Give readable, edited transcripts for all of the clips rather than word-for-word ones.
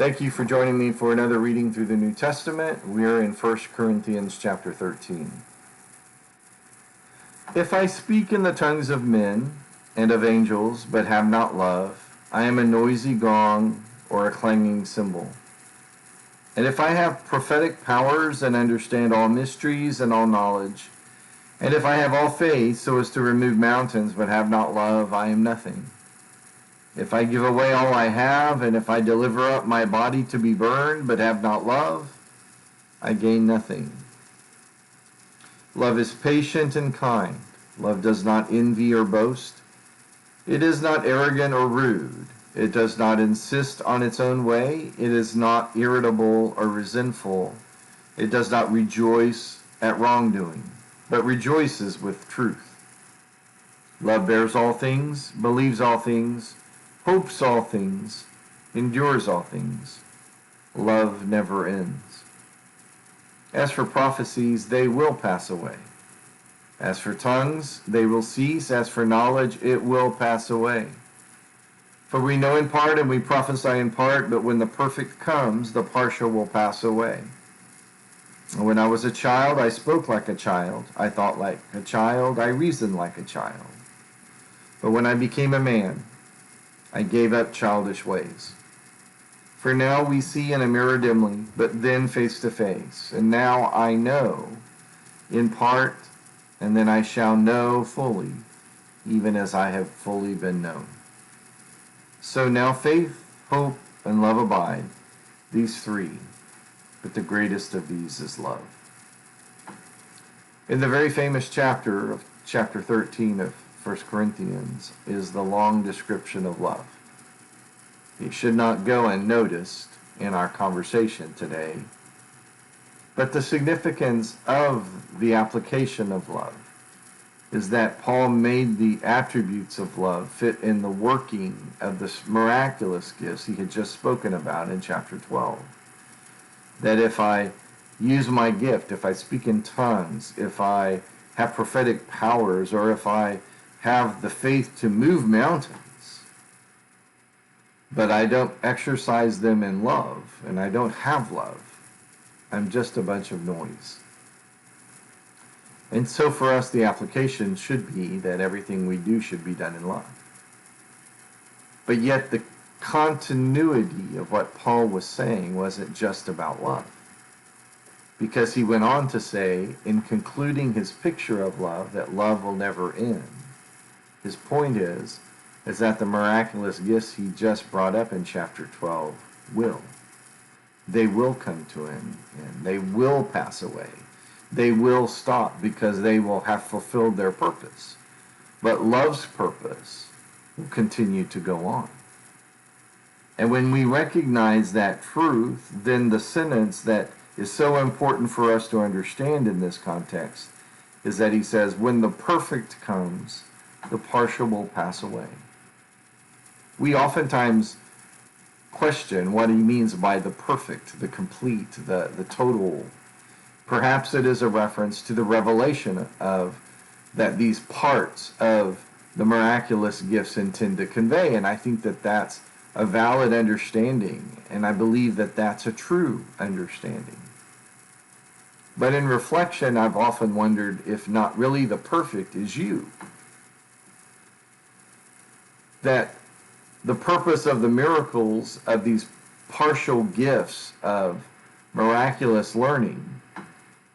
Thank you for joining me for another reading through the New Testament. We're in 1 Corinthians chapter 13. If I speak in the tongues of men and of angels, but have not love, I am a noisy gong or a clanging cymbal. And if I have prophetic powers and understand all mysteries and all knowledge, and if I have all faith so as to remove mountains, but have not love, I am nothing. If I give away all I have, and if I deliver up my body to be burned, but have not love, I gain nothing. Love is patient and kind. Love does not envy or boast. It is not arrogant or rude. It does not insist on its own way. It is not irritable or resentful. It does not rejoice at wrongdoing, but rejoices with truth. Love bears all things, believes all things, hopes all things, endures all things. Love never ends. As for prophecies, they will pass away. As for tongues, they will cease. As for knowledge, it will pass away. For we know in part and we prophesy in part, but when the perfect comes, the partial will pass away. When I was a child, I spoke like a child. I thought like a child. I reasoned like a child. But when I became a man, I gave up childish ways. For now we see in a mirror dimly, but then face to face. And now I know in part, and then I shall know fully, even as I have fully been known. So now faith, hope, and love abide, these three, but the greatest of these is love. In the very famous chapter of chapter 13 of 1 Corinthians is the long description of love. It should not go unnoticed in our conversation today, but the significance of the application of love is that Paul made the attributes of love fit in the working of the miraculous gifts he had just spoken about in chapter 12. That if I use my gift, if I speak in tongues, if I have prophetic powers, or if I have the faith to move mountains, but I don't exercise them in love, and I don't have love, I'm just a bunch of noise. And so for us, the application should be that everything we do should be done in love. But yet the continuity of what Paul was saying wasn't just about love. Because he went on to say, in concluding his picture of love, that love will never end. His point is that the miraculous gifts he just brought up in chapter 12 will. They will come to an end. They will pass away. They will stop because they will have fulfilled their purpose. But love's purpose will continue to go on. And when we recognize that truth, then the sentence that is so important for us to understand in this context is that he says, when the perfect comes, the partial will pass away. We oftentimes question what he means by the perfect, the complete, the total. Perhaps it is a reference to the revelation of that these parts of the miraculous gifts intend to convey, and I think that that's a valid understanding, and I believe that that's a true understanding. But in reflection, I've often wondered if not really the perfect is you. That the purpose of the miracles of these partial gifts of miraculous learning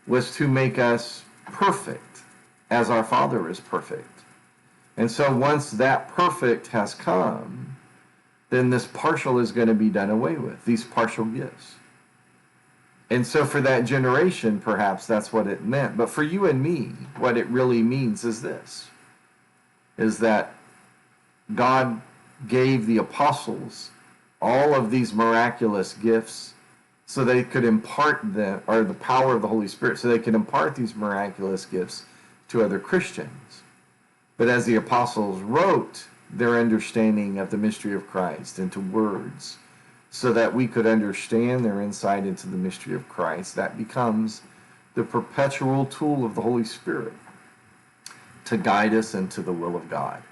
was to make us perfect as our Father is perfect. And so once that perfect has come, then this partial is going to be done away with, these partial gifts. And so for that generation, perhaps that's what it meant. But for you and me, what it really means is this, is that God gave the apostles all of these miraculous gifts so they could impart them, or the power of the Holy Spirit, so they could impart these miraculous gifts to other Christians. But as the apostles wrote their understanding of the mystery of Christ into words, so that we could understand their insight into the mystery of Christ, that becomes the perpetual tool of the Holy Spirit to guide us into the will of God.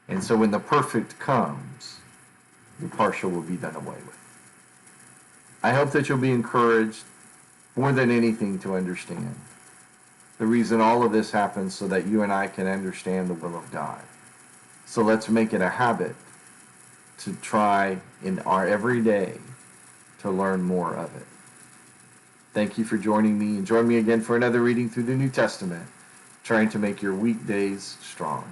And so when the perfect comes, the partial will be done away with. I hope that you'll be encouraged more than anything to understand. The reason all of this happens so that you and I can understand the will of God. So let's make it a habit to try in our everyday to learn more of it. Thank you for joining me, and join me again for another reading through the New Testament, trying to make your weekdays strong.